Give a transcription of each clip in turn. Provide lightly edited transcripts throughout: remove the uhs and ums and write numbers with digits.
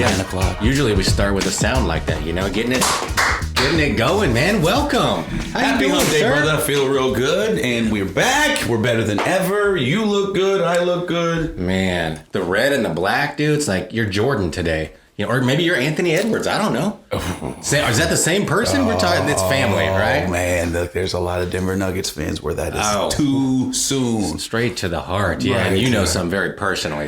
9 o'clock. Usually we start with a sound like that, getting it going, man. Welcome. Happy hump day, brother. I feel real good, and we're back. We're better than ever. You look good. I look good. Man, the red and the black, dude. It's like you're Jordan today. Or maybe you're Anthony Edwards. I don't know. Is that the same person? We're talking. It's family, right? Oh man, look, there's a lot of Denver Nuggets fans where that is too soon. Straight to the heart. Yeah, right. And you know some very personally.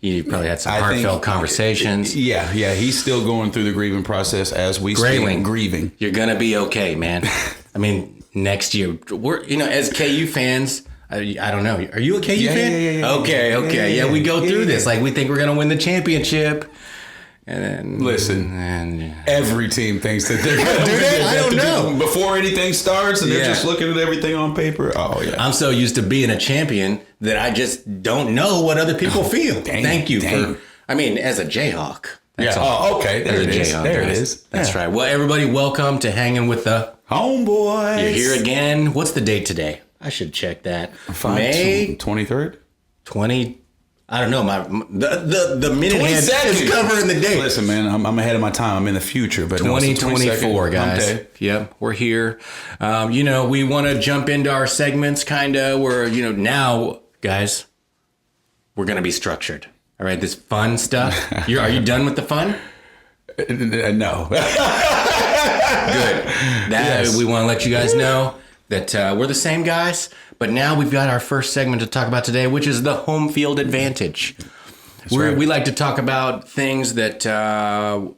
You probably had some heartfelt conversations. Yeah. He's still going through the grieving process as we speak. Grieving. You're gonna be okay, man. I mean, next year, we're as KU fans. I don't know. Are you a KU fan? Yeah. Okay. Yeah, we go through this like we think we're gonna win the championship. And then, every team thinks that they're going to do that. I don't know. Before anything starts, and they're just looking at everything on paper. Oh, yeah. I'm so used to being a champion that I just don't know what other people feel. Thank you for, as a Jayhawk. That's all. Oh, okay. There it is. There it is. That's right. Well, everybody, welcome to Hangin with the Homeboys. You're here again. What's the date today? I should check that. May 23rd? I don't know. The minute hand is covering the date. Listen, man, I'm ahead of my time. I'm in the future, but 2024, guys. Yep, we're here. We want to jump into our segments, kind of. Where now, guys, we're gonna be structured. All right, this fun stuff. Are you done with the fun? No. Good. We want to let you guys know that we're the same guys. But now we've got our first segment to talk about today, which is the home field advantage. We like to talk about things that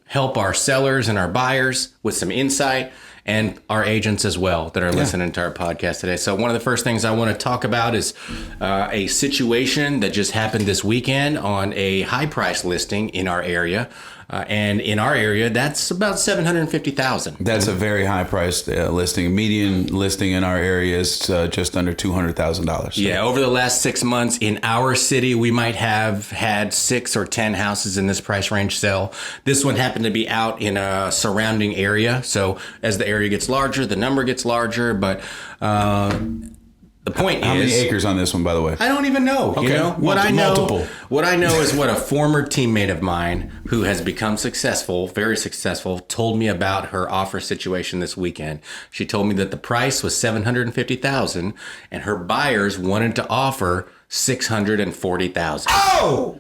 help our sellers and our buyers with some insight, and our agents as well that are listening to our podcast today. So one of the first things I want to talk about is a situation that just happened this weekend on a high price listing in our area. And in our area, that's about $750,000. That's a very high priced listing. Median listing in our area is just under $200,000. So. Yeah, over the last 6 months in our city, we might have had 6 or 10 houses in this price range sell. This one happened to be out in a surrounding area. So as the area gets larger, the number gets larger. But the point How many acres on this one, by the way? I don't even know. Okay. What I know is what a former teammate of mine who has become successful, very successful, told me about her offer situation this weekend. She told me that the price was $750,000 and her buyers wanted to offer $640,000. Oh!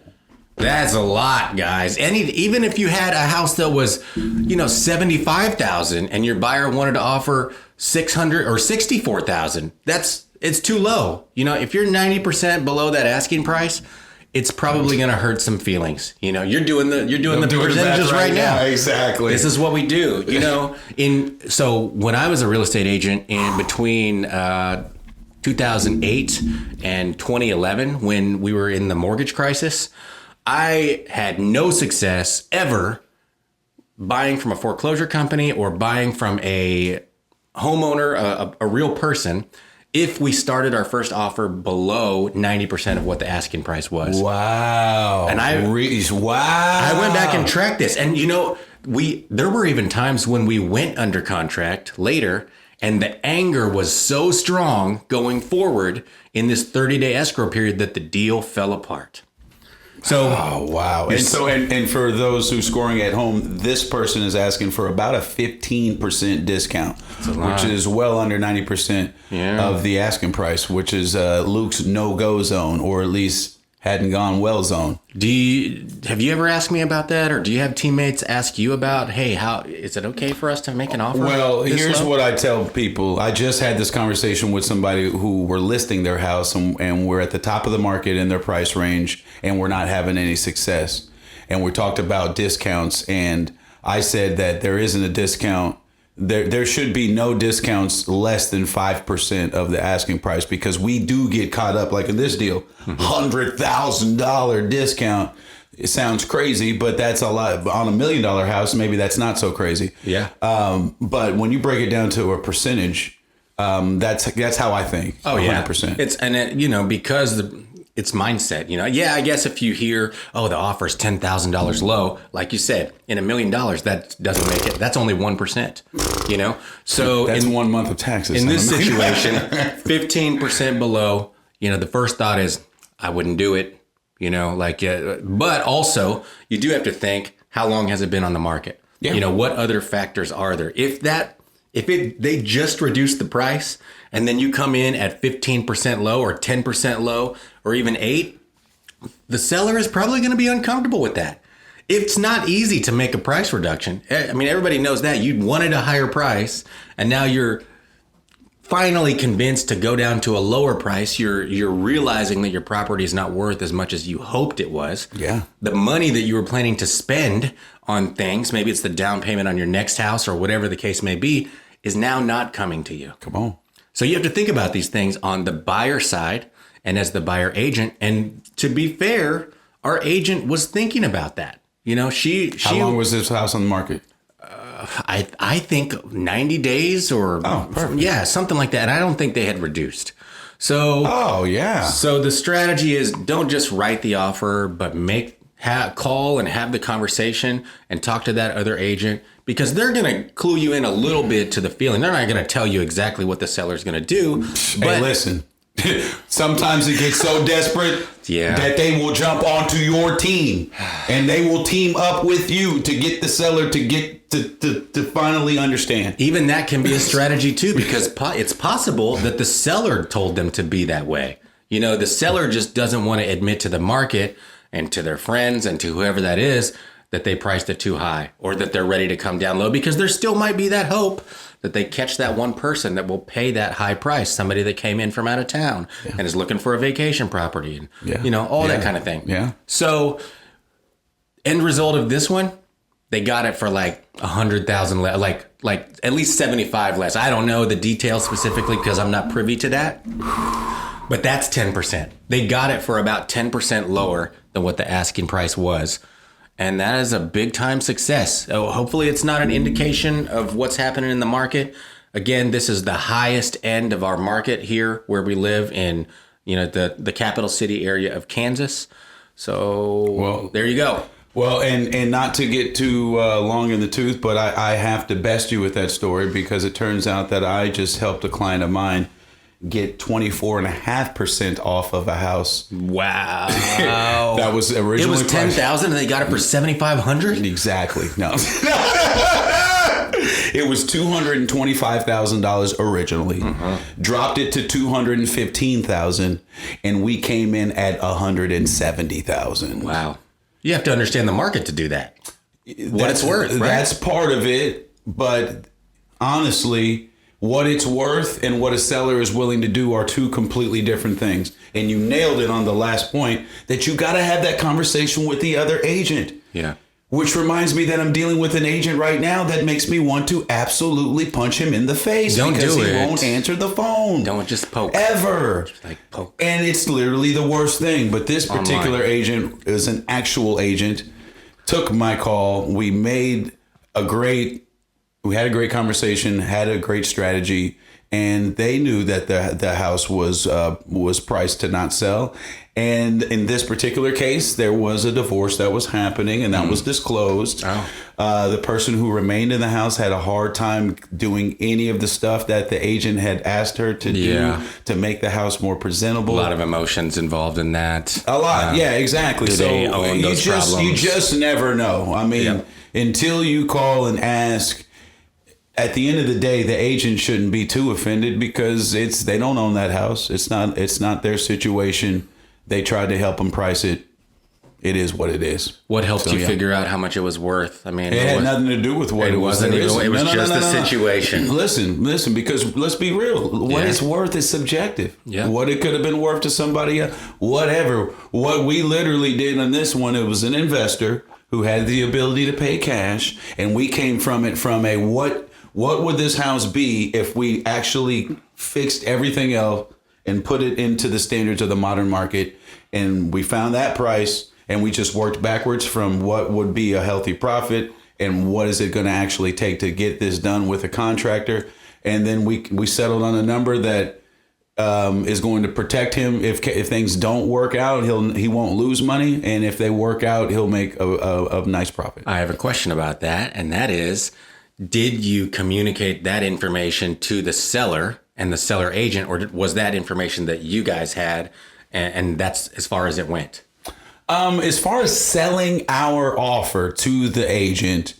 That's a lot, guys. Even if you had a house that was, $75,000 and your buyer wanted to offer $600,000 or $64,000, it's too low. If you're 90% below that asking price, it's probably going to hurt some feelings. You're doing the percentages right now. Exactly. This is what we do. So when I was a real estate agent in between 2008 and 2011, when we were in the mortgage crisis, I had no success ever buying from a foreclosure company or buying from a homeowner, a real person, if we started our first offer below 90% of what the asking price was. Wow. And I went back and tracked this. And there were even times when we went under contract later and the anger was so strong going forward in this 30-day escrow period that the deal fell apart. So, oh, wow. And for those who scoring at home, this person is asking for about a 15% discount, which is well under 90% of the asking price, which is Luke's no-go zone, or at least hadn't gone well zone. Have you ever asked me about that, or do you have teammates ask you about, hey, how is it okay for us to make an offer? Well, here's what I tell people. I just had this conversation with somebody who were listing their house, and we're at the top of the market in their price range, and we're not having any success. And we talked about discounts, and I said that there isn't a discount. There should be no discounts less than 5% of the asking price, because we do get caught up, like in this deal, $100,000 discount. It sounds crazy, but that's a lot. On $1 million house, maybe that's not so crazy. Yeah. But when you break it down to a percentage, that's how I think. Oh, 100%. Yeah. Because it's mindset, I guess if you hear, the offer's $10,000 low, like you said, in $1 million, that doesn't make it. That's only 1%, So that's 1 month of taxes. In this situation, 15% below, the first thought is, I wouldn't do it, but also you do have to think, how long has it been on the market? Yeah. You know, what other factors are there? They just reduced the price and then you come in at 15% low or 10% low or even 8%, the seller is probably going to be uncomfortable with that. It's not easy to make a price reduction. I mean, everybody knows that. You wanted a higher price and now you're finally convinced to go down to a lower price. You're realizing that your property is not worth as much as you hoped it was. Yeah. The money that you were planning to spend on things, maybe it's the down payment on your next house or whatever the case may be, is now not coming to you. Come on. So you have to think about these things on the buyer side and as the buyer agent. And to be fair, our agent was thinking about that. You know, How long was this house on the market? I think 90 days or yeah, something like that. And I don't think they had reduced. So So the strategy is don't just write the offer, but call and have the conversation and talk to that other agent because they're going to clue you in a little bit to the feeling. They're not going to tell you exactly what the seller's going to do. But hey, listen. Sometimes it gets so desperate that they will jump onto your team and they will team up with you to get the seller to finally understand. Even that can be a strategy too, because it's possible that the seller told them to be that way. You know, the seller just doesn't want to admit to the market and to their friends and to whoever that is that they priced it too high or that they're ready to come down low, because there still might be that hope that they catch that one person that will pay that high price, somebody that came in from out of town and is looking for a vacation property and, you know, all that kind of thing. Yeah. So end result of this one, they got it for like 100,000 less, like at least 75 less. I don't know the details specifically because I'm not privy to that, but that's 10%. They got it for about 10% lower than what the asking price was. And that is a big time success. So hopefully it's not an indication of what's happening in the market. Again, this is the highest end of our market here where we live in, you know, the capital city area of Kansas. So there you go. Well, and not to get too long in the tooth, but I have to best you with that story because it turns out that I just helped a client of mine get 24.5% off of a house. Wow. That was originally it was 10,000 and they got it for 7,500? Exactly. No. It was $225,000 originally. Dropped it to $215,000 and we came in at $170,000. Wow. You have to understand the market to do that. What it's worth, right? That's part of it, but honestly, what it's worth and what a seller is willing to do are two completely different things. And you nailed it on the last point that you got to have that conversation with the other agent. Yeah. Which reminds me that I'm dealing with an agent right now that makes me want to absolutely punch him in the face because he won't answer the phone. Don't just poke. Ever. Just like poke. And it's literally the worst thing. But this particular agent is an actual agent, took my call. We had a great conversation, had a great strategy, and they knew that the house was priced to not sell. And in this particular case, there was a divorce that was happening, and that was disclosed. The person who remained in the house had a hard time doing any of the stuff that the agent had asked her to do to make the house more presentable. A lot of emotions involved in that. A lot, yeah, exactly. Do they own those problems? You just never know. I mean, until you call and ask. At the end of the day, the agent shouldn't be too offended because they don't own that house. It's not their situation. They tried to help them price it. It is what it is. What helped you figure out how much it was worth? I mean, it had nothing to do with what it was. It was just the situation. Listen, because let's be real. What it's worth is subjective. Yeah. What it could have been worth to somebody else, whatever. What we literally did on this one, it was an investor who had the ability to pay cash, and we came from it from a what would this house be if we actually fixed everything else and put it into the standards of the modern market? And we found that price and we just worked backwards from what would be a healthy profit and what is it going to actually take to get this done with a contractor. And then we settled on a number that is going to protect him. If things don't work out, he won't lose money. And if they work out, he'll make a nice profit. I have a question about that. And that is, did you communicate that information to the seller and the seller agent, or was that information that you guys had and that's as far as it went? As far as selling our offer to the agent,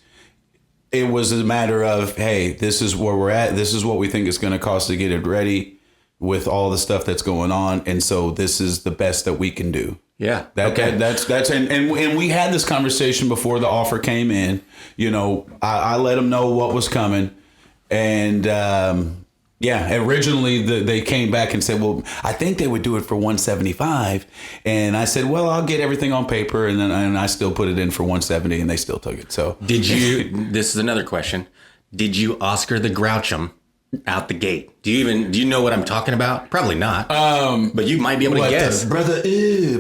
it was a matter of, hey, this is where we're at. This is what we think it's going to cost to get it ready with all the stuff that's going on. And so this is the best that we can do. Yeah. And we had this conversation before the offer came in. You know, I let them know what was coming. And originally they came back and said, well, I think they would do it for 175. And I said, well, I'll get everything on paper. And I still put it in for 170 and they still took it. So did you, this is another question. Did you Oscar the Grouch 'em out the gate? Do you know what I'm talking about? Probably not. But you might be able to guess. Brother Is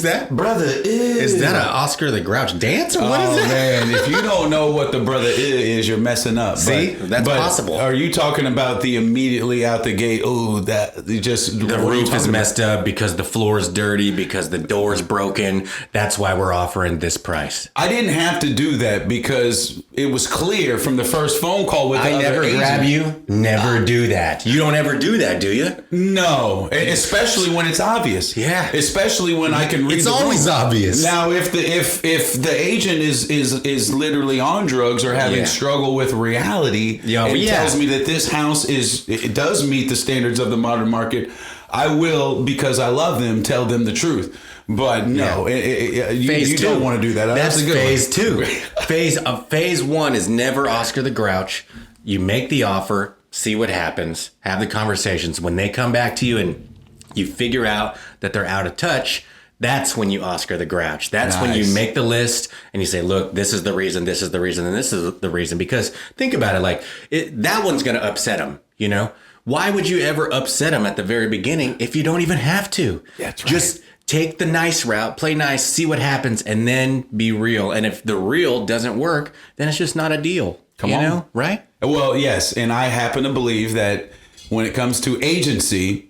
that an Oscar the Grouch dance? Or what is that? Man, if you don't know what the brother is, you're messing up. See, that's possible. Are you talking about the immediately out the gate? Oh, that just the roof is messed up because the floor is dirty because the door's broken. That's why we're offering this price. I didn't have to do that because it was clear from the first phone call with the other never agent. grab you. Never do that. You don't ever do that, do you? No, especially when it's obvious. Yeah, especially when I can read. It's always obvious. Now, if the agent is literally on drugs or having struggle with reality and tells me that this house it does meet the standards of the modern market, I will, because I love them, tell them the truth. But no, you don't want to do that. That's phase two. Phase one is never Oscar the Grouch. You make the offer, see what happens, have the conversations. When they come back to you and you figure out that they're out of touch, that's when you Oscar the Grouch. That's when you make the list and you say, look, this is the reason, this is the reason, and this is the reason. Because think about it, that one's going to upset them, you know? Why would you ever upset them at the very beginning if you don't even have to? That's right. Just take the nice route, play nice, see what happens, and then be real. And if the real doesn't work, then it's just not a deal. Come on. Right? Well, yes. And I happen to believe that when it comes to agency,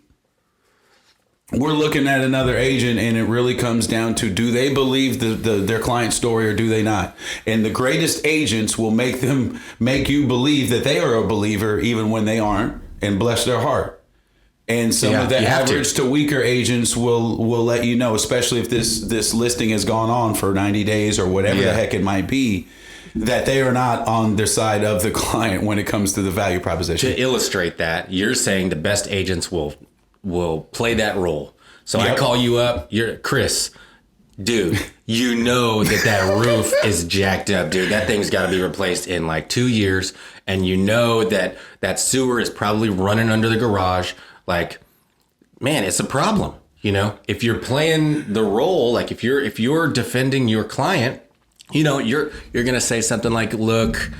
we're looking at another agent and it really comes down to, do they believe their client's story or do they not? And the greatest agents will make you believe that they are a believer even when they aren't, and bless their heart. And some of the average to weaker agents will let you know, especially if this listing has gone on for 90 days or whatever the heck it might be, that they are not on their side of the client when it comes to the value proposition. To illustrate that, you're saying the best agents will play that role. So I call you up, you're Chris, dude, you know that roof is jacked up, dude. That thing's got to be replaced in like 2 years. And you know that sewer is probably running under the garage. Like, man, it's a problem. You know, if you're playing the role, like if you're defending your client, you know, you're going to say something like, look,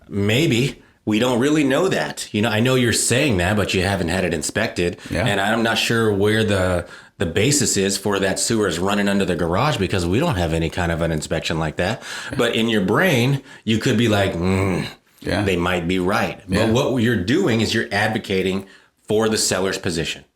maybe we don't really know that. You know, I know you're saying that, but you haven't had it inspected. Yeah. And I'm not sure where the basis is for that sewer is running under the garage because we don't have any kind of an inspection like that. But in your brain, you could be like, they might be right. Yeah. But what you're doing is you're advocating for the seller's position.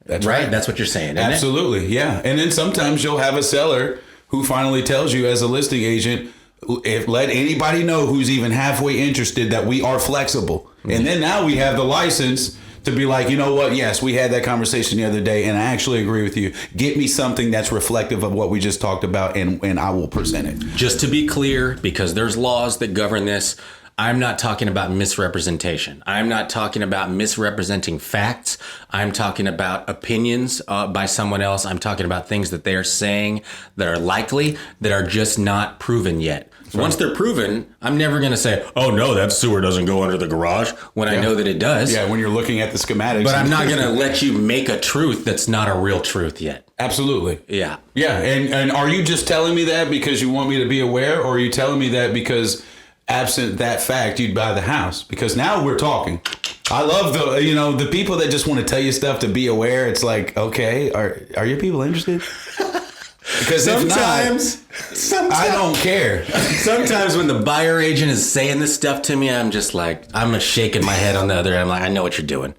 That's right. That's what you're saying. Absolutely. Yeah. And then sometimes you'll have a seller who finally tells you as a listing agent, let anybody know who's even halfway interested that we are flexible. Mm-hmm. And then now we have the license to be like, you know what? Yes, we had that conversation the other day and I actually agree with you. Get me something that's reflective of what we just talked about and I will present it. Just to be clear, because there's laws that govern this, I'm not talking about misrepresentation. I'm not talking about misrepresenting facts. I'm talking about opinions by someone else. I'm talking about things that they are saying that are likely, that are just not proven yet. Once they're proven, I'm never going to say, oh, no, that sewer doesn't go under the garage when I know that it does. Yeah, when you're looking at the schematics. But I'm not going to let you make a truth that's not a real truth yet. Absolutely. Yeah. Yeah. And are you just telling me that because you want me to be aware, or are you telling me that because absent that fact, you'd buy the house? Because now we're talking. I love the people that just want to tell you stuff to be aware. It's like, okay, are your people interested? Because sometimes I don't care. Sometimes when the buyer agent is saying this stuff to me, I'm just like, I'm shaking my head on the other end. I'm like, I know what you're doing.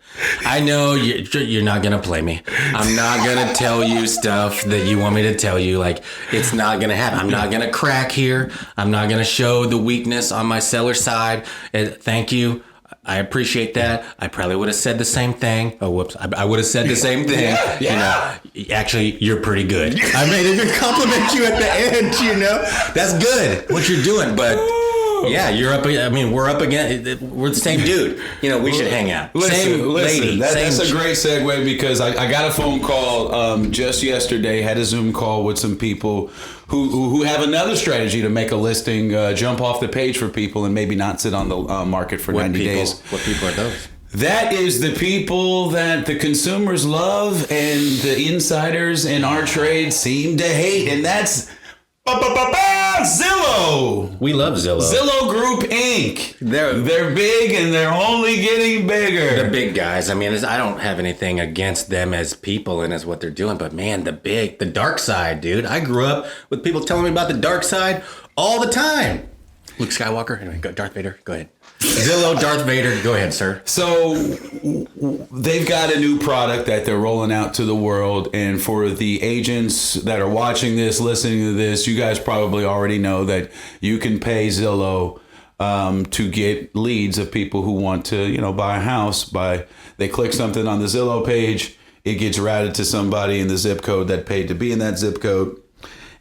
I know you're not going to play me. I'm not going to tell you stuff that you want me to tell you. Like, it's not going to happen. I'm not going to crack here. I'm not going to show the weakness on my seller side. Thank you. I appreciate that. I probably would have said the same thing. Oh, whoops. I would have said the same thing. Yeah. You know, actually, you're pretty good. I made a good compliment you at the end, you know. That's good, what you're doing. But, yeah, you're up. I mean, we're up again. We're the same dude. You know, we should hang out. Same lady. That's a great segue because I got a phone call just yesterday, had a Zoom call with some people who have another strategy to make a listing jump off the page for people and maybe not sit on the market for 90 days. What people are those? That is the people that the consumers love and the insiders in our trade seem to hate. And that's Zillow. We love Zillow. Zillow Group Inc. They're big and they're only getting bigger. The big guys. I mean, I don't have anything against them as people and as what they're doing, but man, the dark side, dude. I grew up with people telling me about the dark side all the time. Luke Skywalker. Anyway, Darth Vader. Go ahead. Zillow, Darth Vader. Go ahead, sir. So they've got a new product that they're rolling out to the world. And for the agents that are watching this, listening to this, you guys probably already know that you can pay Zillow to get leads of people who want to, buy a house. They click something on the Zillow page. It gets routed to somebody in the zip code that paid to be in that zip code.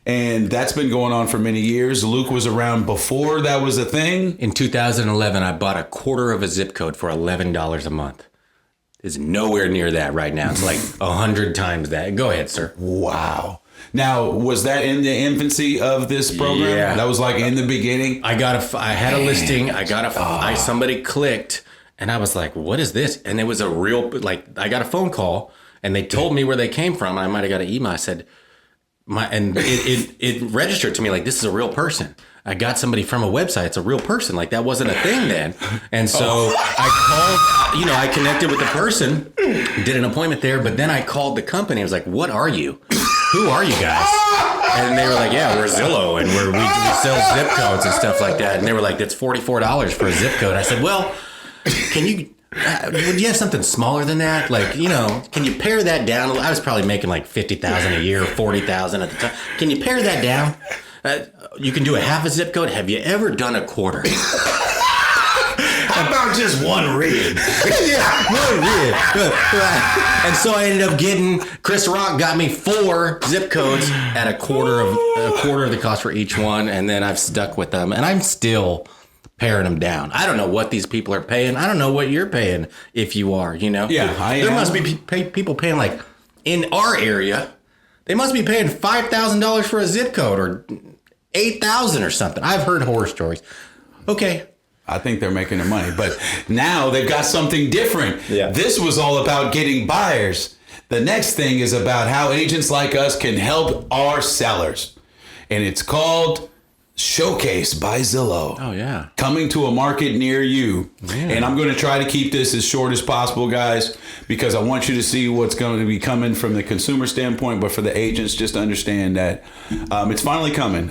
And that's been going on for many years. Luke was around before that was a thing. In 2011, I bought a quarter of a zip code for $11 a month. It's nowhere near that right now. It's like 100 times that. Go ahead, sir. Wow. Now, was that in the infancy of this program? Yeah. That was like in the beginning? I had a listing. Somebody clicked and I was like, what is this? And it was a real, I got a phone call and they told me where they came from. I might've got an email. I said, it registered to me like this is a real person. I got somebody from a website. It's a real person. Like that wasn't a thing then. And so I called, I connected with the person, did an appointment there, but then I called the company. I was like, what are you? Who are you guys? And they were like, yeah, we're Zillow and we sell zip codes and stuff like that. And they were like, that's $44 for a zip code. I said, well, can you... would you have something smaller than that? Like, can you pare that down? I was probably making like $50,000 a year, $40,000 at the time. Can you pare that down? You can do a half a zip code. Have you ever done a quarter? How about just one rig? Yeah, one rig. And so I ended up getting Chris Rock got me 4 zip codes at a quarter of the cost for each one, and then I've stuck with them, and I'm still paring them down. I don't know what these people are paying. I don't know what you're paying if you are, Yeah, there must be people paying like in our area. They must be paying $5,000 for a zip code or $8,000 or something. I've heard horror stories. Okay. I think they're making their money, but now they've got something different. Yeah. This was all about getting buyers. The next thing is about how agents like us can help our sellers. And it's called Showcase by Zillow. Oh, yeah. Coming to a market near you. Man. And I'm going to try to keep this as short as possible, guys, because I want you to see what's going to be coming from the consumer standpoint, but for the agents, just understand that it's finally coming.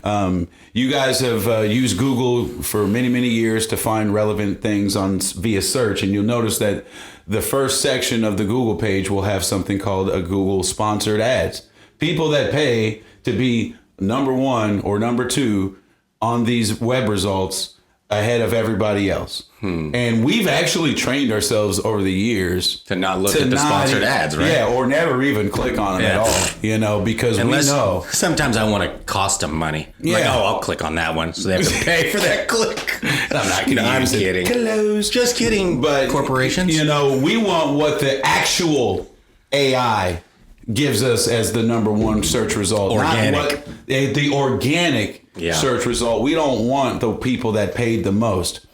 You guys have used Google for many, many years to find relevant things via search, and you'll notice that the first section of the Google page will have something called a Google sponsored ads. People that pay to be number 1 or number 2 on these web results ahead of everybody else. And we've actually trained ourselves over the years to not look at the sponsored ads, right? Yeah, or never even click on them at all, because we know. Sometimes I want to cost them money. Yeah. Like, I'll click on that one. So they have to pay for that click. I'm not kidding. I'm kidding. Close. Just kidding, But corporations. We want what the actual AI gives us as the number 1 search result. Organic. Not what the organic search result. We don't want the people that paid the most.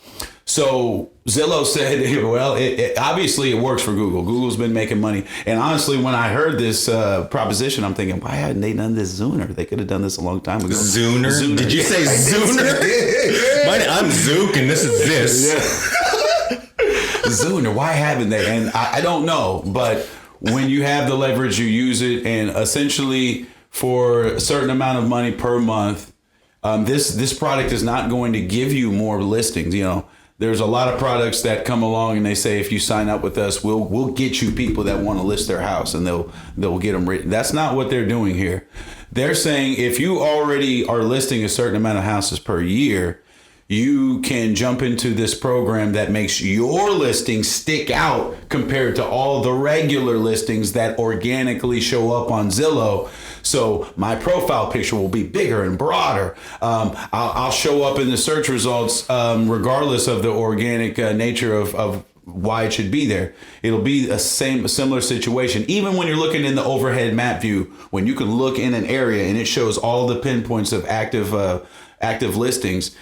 So Zillow said, well, obviously it works for Google. Google's been making money. And honestly, when I heard this proposition, I'm thinking, why hadn't they done this sooner? They could have done this a long time ago. Zooner? Did you say Zooner? I'm Zook and this is this. Yeah. Zooner, why haven't they? And I don't know, but when you have the leverage, you use it. And essentially for a certain amount of money per month, this product is not going to give you more listings. There's a lot of products that come along and they say, if you sign up with us, we'll get you people that want to list their house and they'll get them written. That's not what they're doing here. They're saying if you already are listing a certain amount of houses per year, you can jump into this program that makes your listing stick out compared to all the regular listings that organically show up on Zillow. So my profile picture will be bigger and broader. I'll show up in the search results regardless of the organic nature of why it should be there. It'll be a similar situation. Even when you're looking in the overhead map view, when you can look in an area and it shows all the pinpoints of active listings,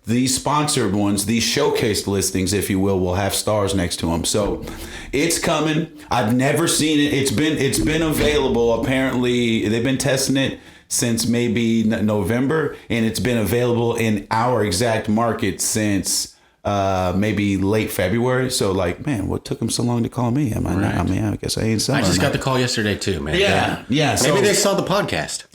these sponsored ones, these showcased listings, if you will have stars next to them. So it's coming. I've never seen it. It's been available. Apparently they've been testing it since maybe November, and it's been available in our exact market since maybe late February. So like, man, what took them so long to call me? I guess I ain't selling. I just got the call yesterday too, man. Yeah. Maybe they saw the podcast.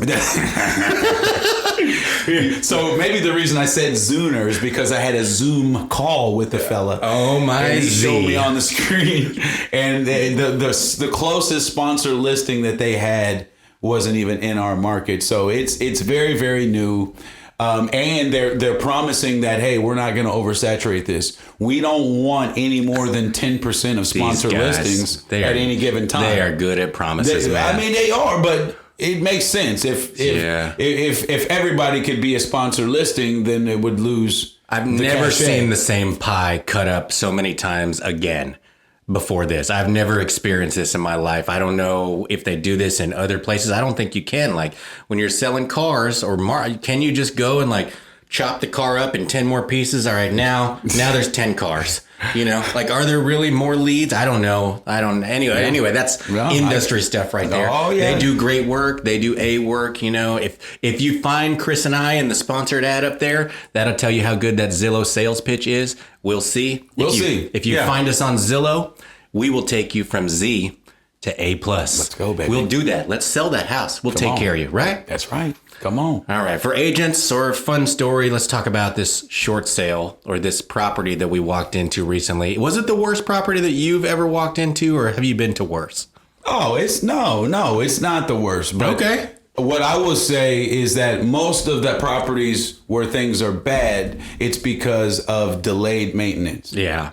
So maybe the reason I said Zooner is because I had a Zoom call with the fella. Oh my! And he showed me on the screen, and the closest sponsor listing that they had wasn't even in our market. So it's very, very new. And they're promising that, hey, we're not going to oversaturate this. We don't want any more than 10% of sponsor listings at any given time. They are good at promises, man. I mean, they are, but it makes sense. If everybody could be a sponsor listing, then it would lose. I've never seen the same pie cut up so many times again before this. I've never experienced this in my life. I don't know if they do this in other places. I don't think you can. Like when you're selling cars or can you just go and like chop the car up in 10 more pieces? All right, now there's 10 cars. You know, like, are there really more leads? I don't know. Anyway, that's industry stuff right there. Oh, yeah. They do great work. They do A work. You know, if you find Chris and I in the sponsored ad up there, that'll tell you how good that Zillow sales pitch is. We'll see. If you find us on Zillow, we will take you from Z to A+. Let's go, baby. We'll do that. Let's sell that house. We'll take care of you, right? That's right. Come on. All right. For agents or a fun story, let's talk about this short sale or this property that we walked into recently. Was it the worst property that you've ever walked into, or have you been to worse? Oh, it's not the worst. But okay. What I will say is that most of the properties where things are bad, it's because of delayed maintenance. Yeah.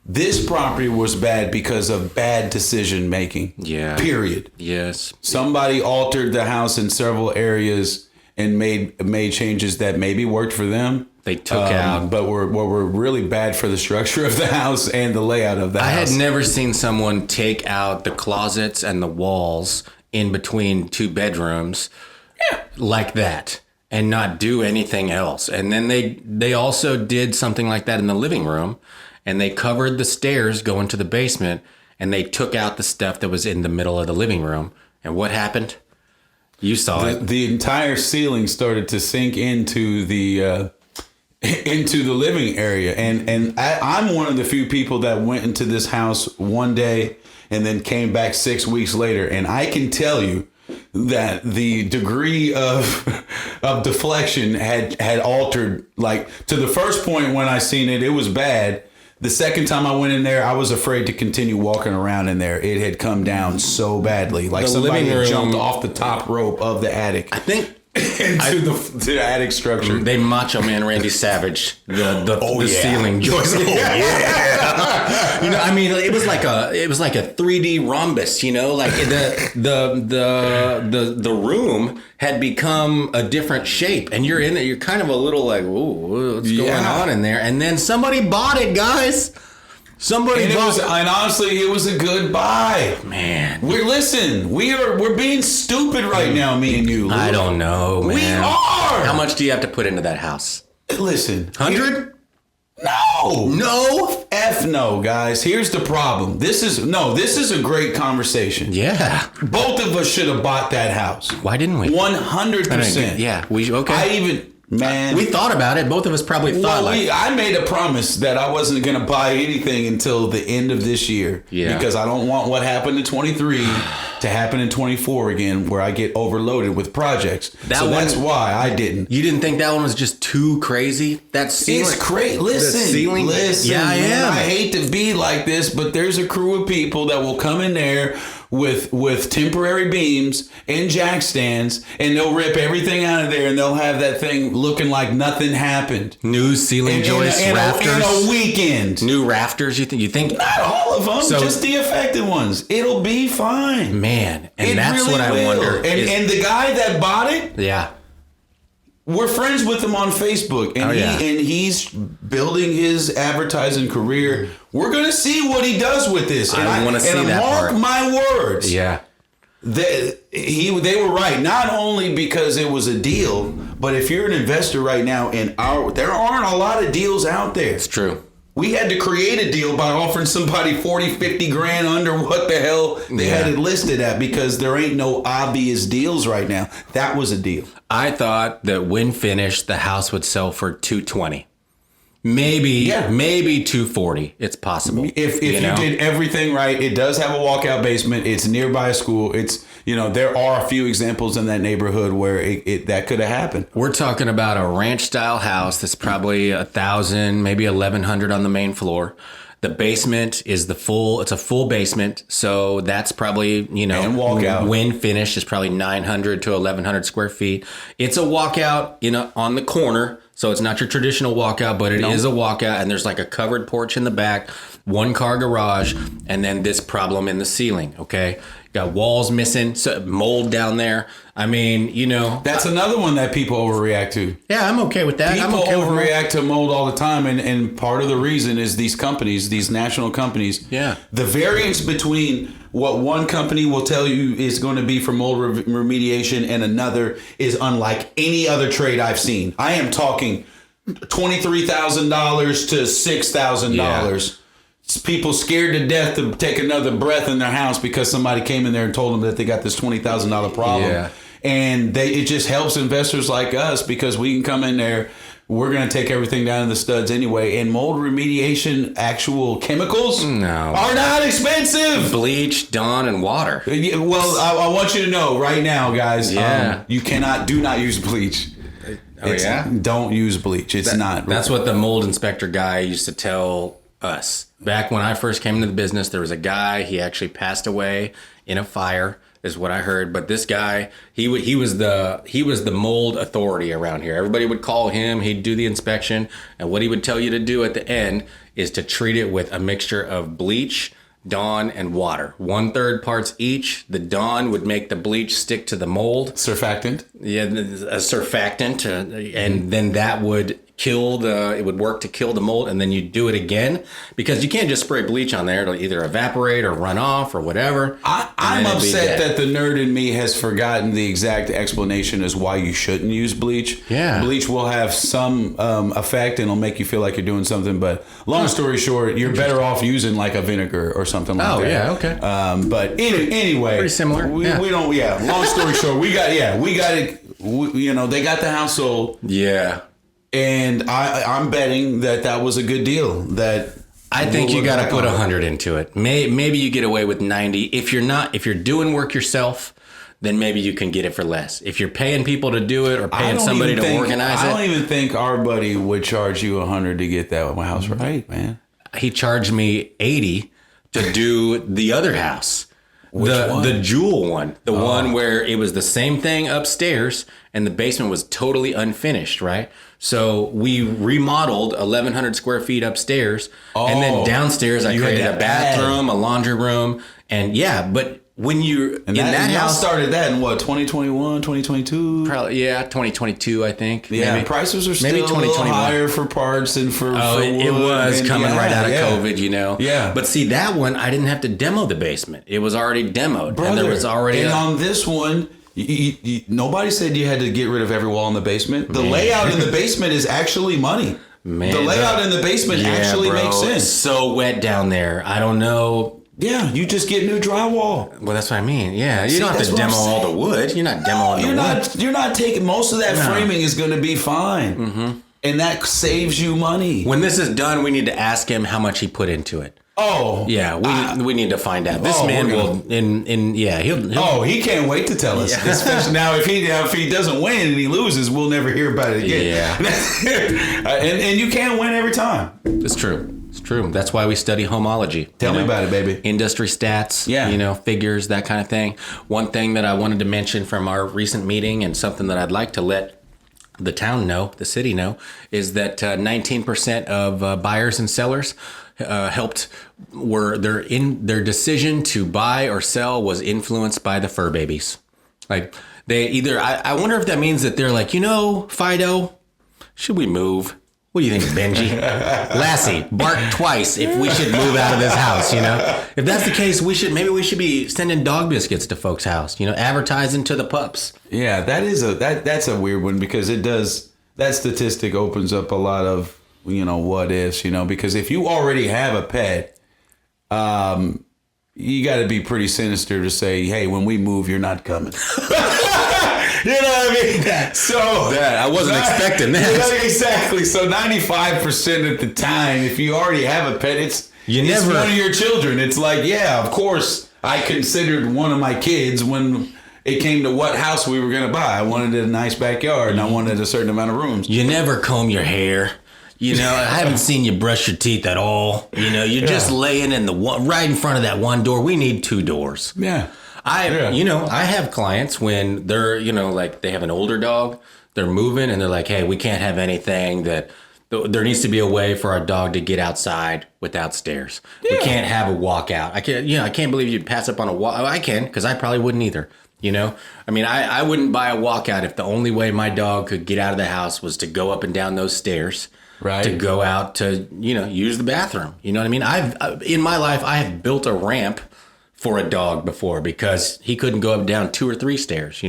This property was bad because of bad decision making. Yeah. Period. Yes. Somebody altered the house in several areas and made changes that maybe worked for them. They took out, but were really bad for the structure of the house and the layout of the house. I had never seen someone take out the closets and the walls in between two bedrooms like that and not do anything else. And then they also did something like that in the living room. And they covered the stairs going to the basement, and they took out the stuff that was in the middle of the living room. And what happened? You saw it. The entire ceiling started to sink into the living area. And I'm one of the few people that went into this house one day and then came back 6 weeks later. And I can tell you that the degree of deflection had altered, like, to the first point when I seen it, it was bad. The second time I went in there, I was afraid to continue walking around in there. It had come down so badly. Like somebody had jumped off the top rope of the attic. I think into the attic structure. They Macho Man Randy Savage the ceiling joist. Oh yeah. You know, I mean, it was like a 3D rhombus. You know, like the room had become a different shape, and you're in there. You're kind of a little like, ooh, what's going on in there? And then somebody bought it, guys. And honestly, it was a good buy. Man. We're being stupid right now, me and you, Lou. I don't know, man. We are. How much do you have to put into that house? Listen. 100? No. F no, guys. Here's the problem. This is a great conversation. Yeah. Both of us should have bought that house. Why didn't we? 100%. Yeah. Okay. We thought about it. Both of us probably thought I made a promise that I wasn't going to buy anything until the end of this year. Yeah. Because I don't want what happened in 23 to happen in 24 again, where I get overloaded with projects. That's why I didn't. You didn't think that one was just too crazy? It's crazy. Listen. Yeah, I am. I hate to be like this, but there's a crew of people that will come in there with temporary beams and jack stands, and they'll rip everything out of there, and they'll have that thing looking like nothing happened. New ceiling joists, rafters. In a weekend. New rafters, you think? Not all of them, So, just the affected ones. It'll be fine. Man, and It that's really what I will. wonder. And the guy that bought it, Yeah. we're friends with him on Facebook, and he's building his advertising career. We're gonna see what he does with this. I want to see that mark part. my words. Yeah. They were right. Not only because it was a deal, but if you're an investor right now, there aren't a lot of deals out there. It's true. We had to create a deal by offering somebody 40, 50 grand under what the hell they had it listed at, because there ain't no obvious deals right now. That was a deal. I thought that when finished, the house would sell for $220. Maybe 240. It's possible. If you did everything right, it does have a walkout basement. It's nearby a school. It's, there are a few examples in that neighborhood where that could have happened. We're talking about a ranch style house that's probably 1,000, maybe 1,100 on the main floor. The basement is it's a full basement. So that's probably, and walkout. When finished is probably 900 to 1,100 square feet. It's a walkout, on the corner. So it's not your traditional walkout, but it is a walkout. And there's like a covered porch in the back, 1-car garage, and then this problem in the ceiling. Okay. Got walls missing, mold down there. I mean, That's another one that people overreact to. Yeah, I'm okay with that. People I'm okay overreact to mold all the time. And part of the reason is these companies, these national companies. Yeah. The variance between what one company will tell you is going to be for mold remediation and another is unlike any other trade I've seen. I am talking $23,000 to $6,000. People scared to death to take another breath in their house because somebody came in there and told them that they got this $20,000 problem. Yeah. And it just helps investors like us because we can come in there. We're going to take everything down in the studs anyway. And mold remediation, actual chemicals are not expensive. Bleach, Dawn, and water. Well, I want you to know right now, guys, you do not use bleach. Don't use bleach. It's not. That's what the mold inspector guy used to tell us. Back when I first came into the business, there was a guy, he actually passed away in a fire, is what I heard. But this guy, he was the mold authority around here. Everybody would call him, he'd do the inspection, and what he would tell you to do at the end is to treat it with a mixture of bleach, Dawn, and water. 1/3 parts each. The Dawn would make the bleach stick to the mold. Surfactant? Yeah, a surfactant, and then that would it would work to kill the mold, and then you do it again because you can't just spray bleach on there. It'll either evaporate or run off or whatever. I'm upset that the nerd in me has forgotten the exact explanation as why you shouldn't use bleach. Yeah. Bleach will have some effect and it'll make you feel like you're doing something, but long story short, you're better off using like a vinegar or something like that. Oh, yeah, okay. But anyway. Pretty similar. We don't, long story short, we got it. They got the house sold. Yeah. And I'm betting that was a good deal. I think you got to put 100 into it. Maybe you get away with 90. If you're doing work yourself, then maybe you can get it for less. If you're paying people to do it or paying somebody to organize it. I don't even think our buddy would charge you 100 to get that house right, man. He charged me 80 to do the other house. The jewel one, the one where it was the same thing upstairs and the basement was totally unfinished, right? So we remodeled 1,100 square feet upstairs, and then downstairs I created a bathroom, a laundry room, and but when you're in that house, started that in what, 2021, 2022? Probably 2022, I think. Yeah, maybe. Prices are still a little higher for parts and for wood. It was coming right out of COVID, Yeah. But see, that one I didn't have to demo the basement; it was already demoed, Brother, and there was already. And on this one, nobody said you had to get rid of every wall in the basement. The layout in the basement is actually money. Man, the layout in the basement actually makes sense. It's so wet down there. I don't know. Yeah, you just get new drywall. Well, that's what I mean. Yeah, you don't have to demo all the wood. You're not demoing the wood. You're not taking most of that framing is going to be fine, and that saves you money. When this is done, we need to ask him how much he put into it. Oh, yeah, we need to find out. This man will he'll he can't wait to tell us. Yeah. Especially now, if he doesn't win and he loses, we'll never hear about it again. Yeah, and you can't win every time. It's true. It's true. That's why we study homology. Tell me about it, baby. Industry stats, figures, that kind of thing. One thing that I wanted to mention from our recent meeting, and something that I'd like to let the town know, the city know, is that 19% of buyers and sellers their decision to buy or sell was influenced by the fur babies. Like I wonder if that means that they're like, Fido, should we move? What do you think, Benji? Lassie, bark twice if we should move out of this house, If that's the case, maybe we should be sending dog biscuits to folks' house, advertising to the pups. Yeah, that's a weird one, because that statistic opens up a lot of, what ifs, because if you already have a pet, you got to be pretty sinister to say, hey, when we move, you're not coming. You know what I mean? So I wasn't expecting that. Exactly. So 95% of the time, if you already have a pet, it's one of your children. It's like, yeah, of course, I considered one of my kids when it came to what house we were going to buy. I wanted a nice backyard, and I wanted a certain amount of rooms. You never comb your hair. I haven't seen you brush your teeth at all. You're just laying in right in front of that one door. We need 2 doors. Yeah. I have clients when they're, like they have an older dog, they're moving and they're like, hey, we can't have anything there needs to be a way for our dog to get outside without stairs. Yeah. We can't have a walkout. I can't believe you'd pass up on a walk. I can, because I probably wouldn't either. I wouldn't buy a walkout if the only way my dog could get out of the house was to go up and down those stairs. Right. To go out to, use the bathroom. You know what I mean? In my life, I have built a ramp for a dog before because he couldn't go up and down 2 or 3 stairs,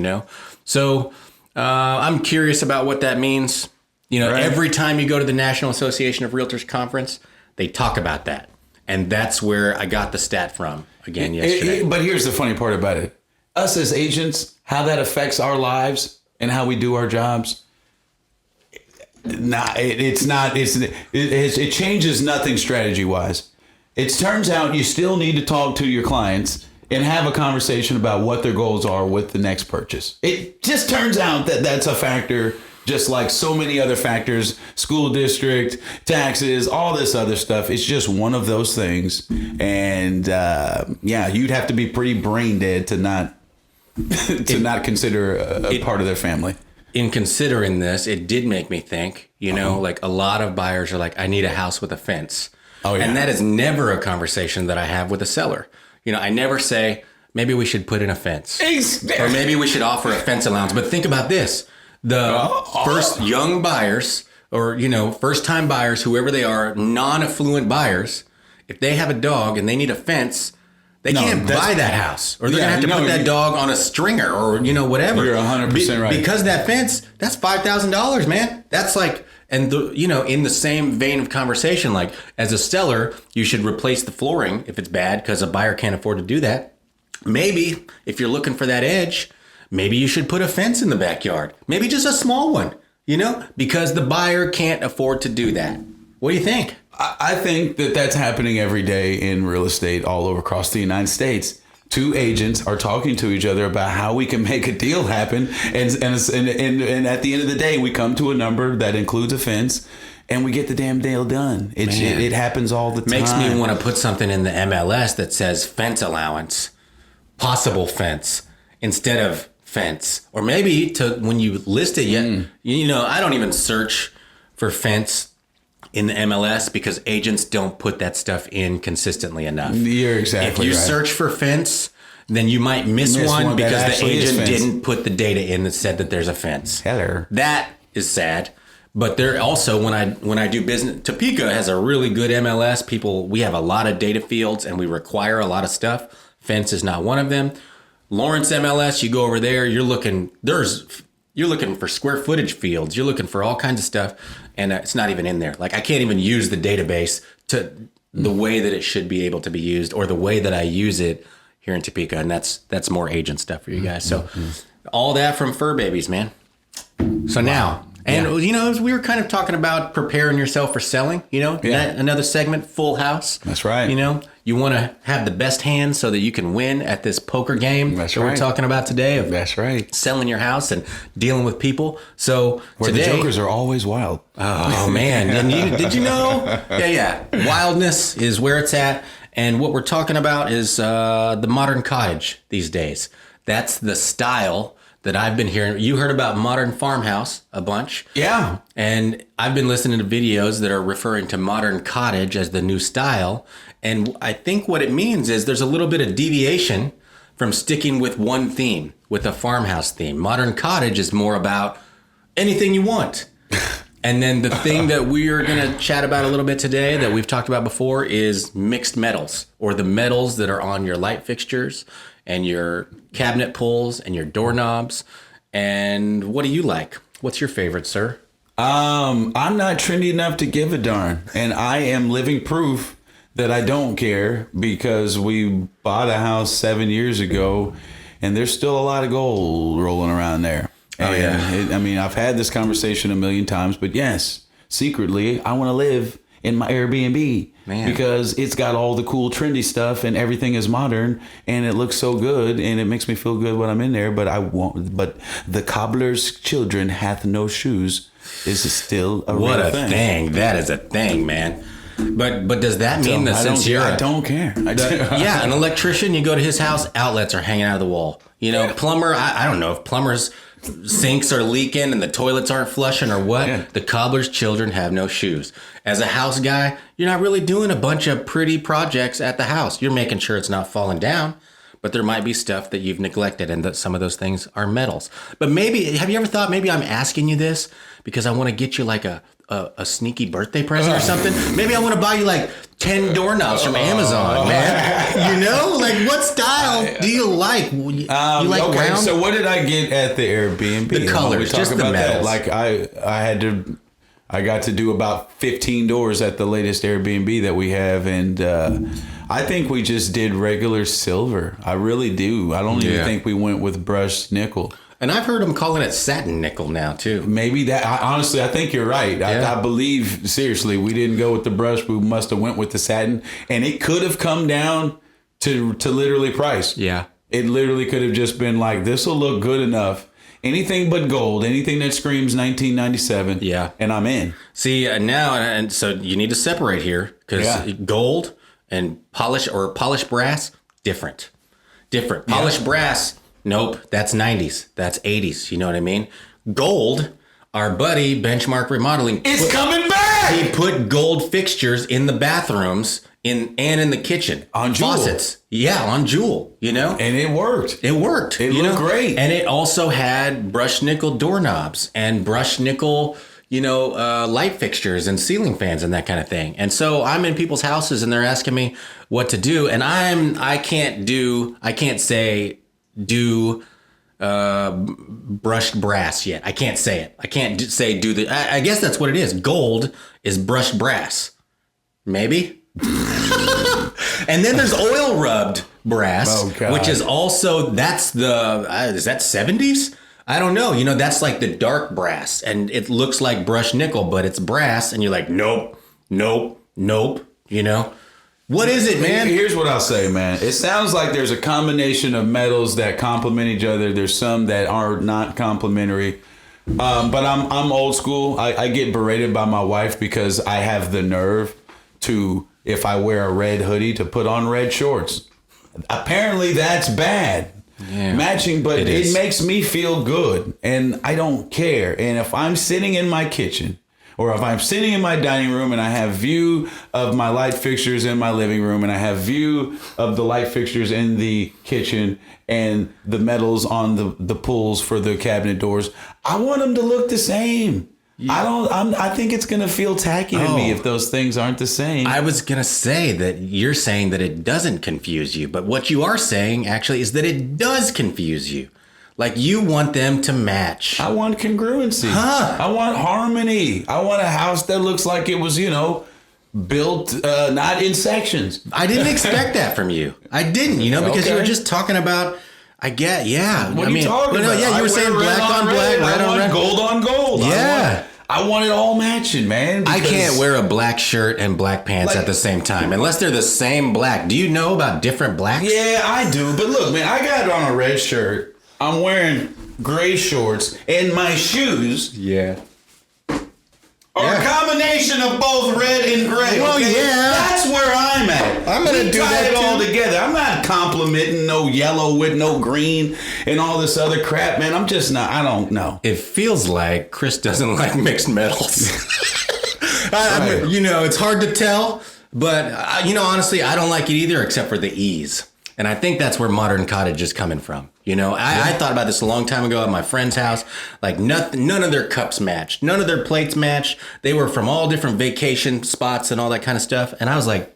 So I'm curious about what that means. Right. Every time you go to the National Association of Realtors conference, they talk about that. And that's where I got the stat from again yesterday. But here's the funny part about it. Us as agents, how that affects our lives and how we do our jobs. It changes nothing strategy-wise. It turns out you still need to talk to your clients and have a conversation about what their goals are with the next purchase. It just turns out that that's a factor, just like so many other factors, school district, taxes, all this other stuff. It's just one of those things. And you'd have to be pretty brain dead to not consider a part of their family. In considering this, it did make me think, like a lot of buyers are like, I need a house with a fence. Oh, yeah. And that is never a conversation that I have with a seller. I never say, maybe we should put in a fence. Or maybe we should offer a fence allowance. But think about this. The first young buyers or, first time buyers, whoever they are, non-affluent buyers, if they have a dog and they need a fence, they can't buy that house, or they're going to have to put that dog on a stringer or, whatever. You're 100% right. Because that fence, that's $5,000, man. That's like, and in the same vein of conversation, like as a seller, you should replace the flooring if it's bad because a buyer can't afford to do that. Maybe if you're looking for that edge, maybe you should put a fence in the backyard. Maybe just a small one, because the buyer can't afford to do that. What do you think? I think that's happening every day in real estate all over across the United States. 2 agents are talking to each other about how we can make a deal happen. And at the end of the day, we come to a number that includes a fence and we get the damn deal done. It happens all the time. Makes me want to put something in the MLS that says fence allowance, possible fence, instead of fence. Or maybe when you list it, I don't even search for fence in the MLS because agents don't put that stuff in consistently enough. You're exactly right. If you search for fence, then you might miss one because the agent didn't put the data in that said that there's a fence. Hello. That is sad. But there also, when I do business, Topeka has a really good MLS. We have a lot of data fields and we require a lot of stuff. Fence is not one of them. Lawrence MLS, you go over there, you're looking for square footage fields. You're looking for all kinds of stuff. And it's not even in there. Like I can't even use the database to the way that it should be able to be used or the way that I use it here in Topeka. And that's more agent stuff for you guys. So all that from fur babies, man. So now, And, you know, we were kind of talking about preparing yourself for selling, you know, another segment, Full House. That's right. You know, you want to have the best hand so that you can win at this poker game that we're talking about today. That's right. Selling your house and dealing with people. So where today, the jokers are always wild. Oh, man. Did you know? Yeah. Wildness is where it's at. And what we're talking about is the modern cottage these days. That's the style that I've been hearing. You heard about modern farmhouse a bunch. Yeah. And I've been listening to videos that are referring to modern cottage as the new style. And I think what it means is there's a little bit of deviation from sticking with one theme, with a farmhouse theme. Modern cottage is more about anything you want. And then the thing that we are going to chat about a little bit today that we've talked about before is mixed metals, or the metals that are on your light fixtures and your cabinet pulls and your doorknobs. And what do you like? What's your favorite, sir? I'm not trendy enough to give a darn. And I am living proof that I don't care, because we bought a house 7 years ago and there's still a lot of gold rolling around there. Oh, yeah. I mean, I've had this conversation a million times, but yes, secretly, I want to live in my Airbnb. Man. Because it's got all the cool trendy stuff and everything is modern and it looks so good and it makes me feel good when I'm in there. But I won't. But the cobbler's children hath no shoes is still a real thing. What a thing! That is a thing, man. But does that mean that since you're I don't care. Yeah, an electrician, you go to his house, outlets are hanging out of the wall. You know, plumber. I don't know if plumbers. Sinks are leaking and the toilets aren't flushing or what. Yeah. The cobbler's children have no shoes. As a house guy, you're not really doing a bunch of pretty projects at the house. You're making sure it's not falling down, but there might be stuff that you've neglected, and that some of those things are metals. But maybe, have you ever thought maybe I'm asking you this because I want to get you like a sneaky birthday present or something? Maybe I want to buy you like 10 doorknobs from Amazon, man. You know, like what style do you like? You like okay, round? So what did I get at the Airbnb? The colors, just the metals. Like I got to do about 15 doors at the latest Airbnb that we have, and I think we just did regular silver. I really do. I don't even think we went with brushed nickel. And I've heard them calling it satin nickel now, too. Maybe that. Honestly, I think you're right. Yeah. I believe, seriously, we didn't go with the brush. We must have went with the satin. And it could have come down to literally price. Yeah. It literally could have just been like, this will look good enough. Anything but gold. Anything that screams 1997. Yeah. And I'm in. See, now, and so you need to separate here. Because gold and polished brass, different. Polished brass... Nope, that's 90s. That's 80s. You know what I mean? Gold, our buddy Benchmark Remodeling. It's coming back! He put gold fixtures in the bathrooms and in the kitchen. On Jewel. Faucets. Yeah, on Jewel, you know? And it worked. It worked. It looked great. And it also had brushed nickel doorknobs and brushed nickel, light fixtures and ceiling fans and that kind of thing. And so I'm in people's houses and they're asking me what to do. And I can't say brushed brass yet. I can't say it. I can't say do the. I guess that's what it is. Gold is brushed brass, maybe. And then there's oil rubbed brass, which is also is that 70s? I don't know. That's like the dark brass, and it looks like brushed nickel, but it's brass, and you're like, nope. What is it, man? Here's what I'll say, man. It sounds like there's a combination of metals that complement each other. There's some that are not complementary. But I'm old school. I get berated by my wife because I have the nerve to, if I wear a red hoodie, to put on red shorts. Apparently that's bad. Yeah, matching, but it makes me feel good, and I don't care. And if I'm sitting in my kitchen, or if I'm sitting in my dining room and I have view of my light fixtures in my living room, and I have view of the light fixtures in the kitchen and the metals on the pulls for the cabinet doors, I want them to look the same. Yeah. I think it's going to feel tacky to me if those things aren't the same. I was going to say that you're saying that it doesn't confuse you, but what you are saying actually is that it does confuse you. Like, you want them to match. I want congruency. I want harmony. I want a house that looks like it was, built not in sections. I didn't expect that from you. I didn't, because you were just talking about, I get, yeah. What are you talking about? Yeah, you were saying black on black, red on red, gold on gold. Yeah. I want it all matching, man. I can't wear a black shirt and black pants at the same time unless they're the same black. Do you know about different blacks? Yeah, I do. But look, man, I got on a red shirt. I'm wearing gray shorts, and my shoes are a combination of both red and gray. Well, okay? yeah. That's where I'm at. I'm going to do tie that it all too. together. I'm not complimenting no yellow with no green and all this other crap, man. I'm just not. I don't know. It feels like Chris doesn't like mixed metals. I mean, it's hard to tell, but honestly, I don't like it either, except for the ease. And I think that's where modern cottage is coming from. I thought about this a long time ago at my friend's house. Like none of their cups matched. None of their plates matched. They were from all different vacation spots and all that kind of stuff. And I was like,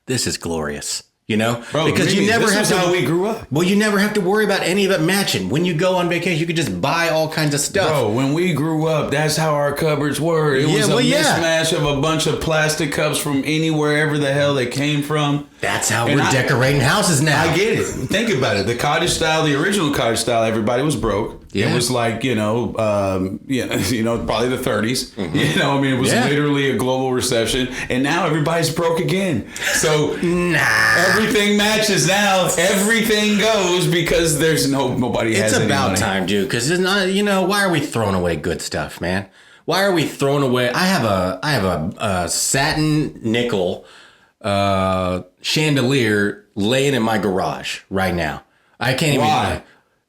this is glorious. Bro, because you never have to. How we grew up. Well, you never have to worry about any of it matching. When you go on vacation, you could just buy all kinds of stuff. Bro, when we grew up, that's how our cupboards were. It was a mismatch of a bunch of plastic cups from wherever the hell they came from. That's how we're decorating houses now. I get it. Think about it. The cottage style, the original cottage style, everybody was broke. Yeah. It was like, probably the 30s. Mm-hmm. It was literally a global recession. And now everybody's broke again. So everything matches now. Everything goes because there's nobody has any money. It's about time, dude. Because it's not, why are we throwing away good stuff, man? Why are we throwing away? I have a satin nickel chandelier laying in my garage right now. I can't even. Why?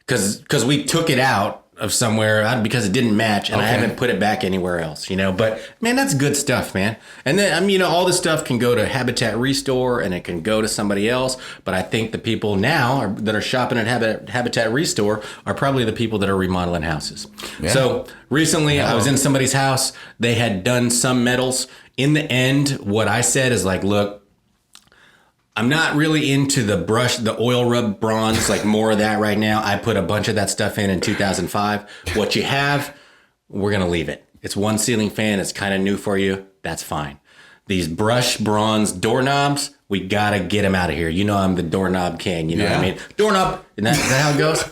Because we took it out of somewhere because it didn't match, and I haven't put it back anywhere else. But man, that's good stuff, man. And then all this stuff can go to Habitat Restore, and it can go to somebody else. But I think the people now that are shopping at Habitat Restore are probably the people that are remodeling houses. Yeah. So recently, I was in somebody's house. They had done some metals. In the end, what I said is like, look, I'm not really into the oil rub bronze, like more of that right now. I put a bunch of that stuff in 2005. What you have, we're going to leave it. It's one ceiling fan. It's kind of new for you. That's fine. These brush bronze doorknobs, we got to get them out of here. I'm the doorknob king. You know what I mean? Doorknob. Is that how it goes?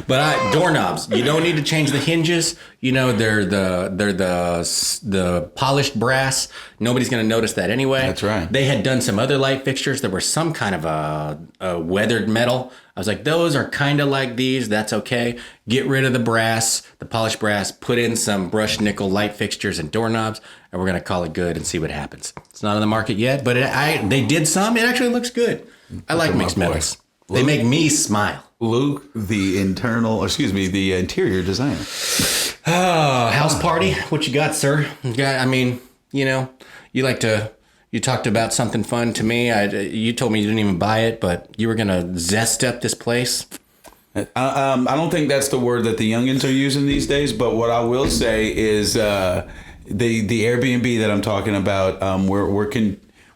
But doorknobs, you don't need to change the hinges. They're the polished brass. Nobody's going to notice that anyway. That's right. They had done some other light fixtures that were some kind of a weathered metal. I was like, those are kind of like these. That's okay. Get rid of the brass, the polished brass, put in some brushed nickel light fixtures and doorknobs, and we're going to call it good and see what happens. It's not on the market yet, but they did some. It actually looks good. I like mixed metals. They make me smile. Luke, the interior designer. Oh, house party. What you got, sir? You talked about something fun to me. You told me you didn't even buy it, but you were going to zest up this place. I don't think that's the word that the youngins are using these days, but what I will say is the Airbnb that I'm talking about,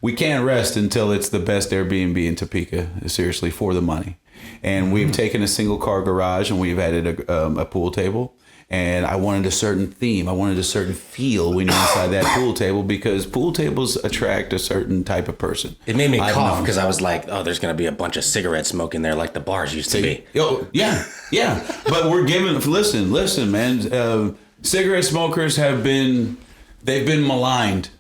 we can't rest until it's the best Airbnb in Topeka, seriously, for the money. And we've taken a single car garage and we've added a pool table. And I wanted a certain theme. I wanted a certain feel when you're inside that pool table because pool tables attract a certain type of person. It made me cough because I was like, oh, there's going to be a bunch of cigarette smoke in there like the bars used to be. Oh, yeah. But we're giving, listen, man. Cigarette smokers they've been maligned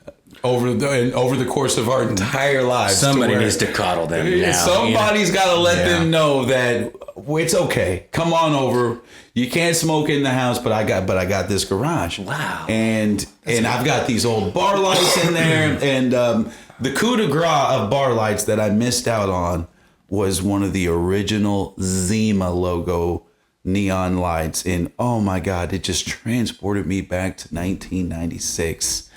over the course of our entire lives. Somebody needs to coddle them now. Somebody's got to let them know that it's okay. Come on over. You can't smoke in the house, but I got this garage. Wow. And I've got these old bar lights in there. And the coup de grace of bar lights that I missed out on was one of the original Zima logo neon lights. And oh my God, it just transported me back to 1996.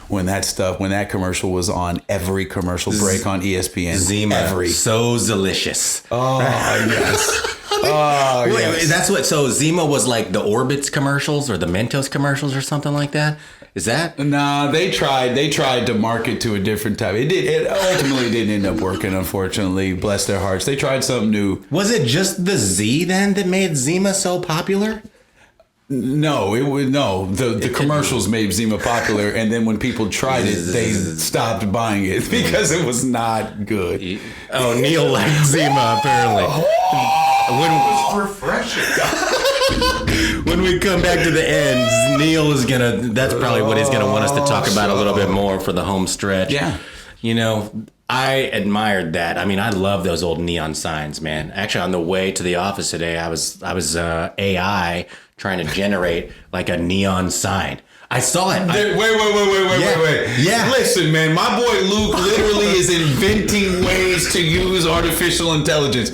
When that commercial was on every commercial break on ESPN. Zima, so delicious. Oh, yes. Yes. That's what. So Zima was like the Orbitz commercials or the Mentos commercials or something like that. Is that? Nah, they tried to market to a different type. It ultimately didn't end up working. Unfortunately, bless their hearts. They tried something new. Was it just the Z then that made Zima so popular? No, the commercials made Zima popular, and then when people tried it, they stopped buying it because it was not good. Oh, Neil liked Zima apparently. refreshing. When we come back to the ends, Neil is that's probably what he's gonna want us to talk about a little bit more for the home stretch. Yeah. You know, I admired that. I mean, I love those old neon signs, man. Actually, on the way to the office today, I was AI trying to generate like a neon sign. I saw it. Wait. Yeah. Listen, man, my boy Luke literally is inventing ways to use artificial intelligence.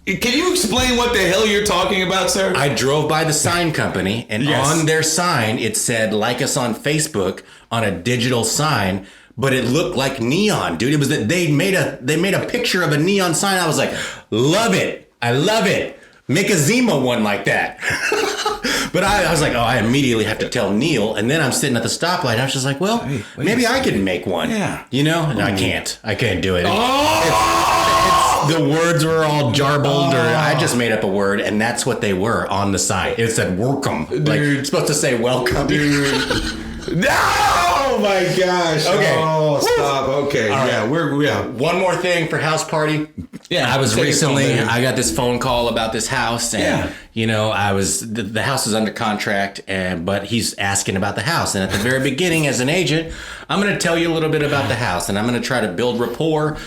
Can you explain what the hell you're talking about, sir? I drove by the sign company, and on their sign, it said, like us on Facebook on a digital sign, but it looked like neon, dude. It was that they made a picture of a neon sign. I was like, love it. I love it. Make a Zima one like that. But I was like, oh, I immediately have to tell Neil. And then I'm sitting at the stoplight. I was just like, well, maybe I could make one. Yeah. You know? And I can't do it. The words were all jarbled, or I just made up a word, and that's what they were on the sign. It said "welcome," like it's supposed to say "welcome." Dude. No! Oh my gosh! Okay. Oh, stop. Okay. All Yeah, right. One more thing for house party. Yeah. I was recently. I got this phone call about this house, and you know, the house is under contract, but he's asking about the house. And at the very beginning, as an agent, I'm going to tell you a little bit about the house, and I'm going to try to build rapport,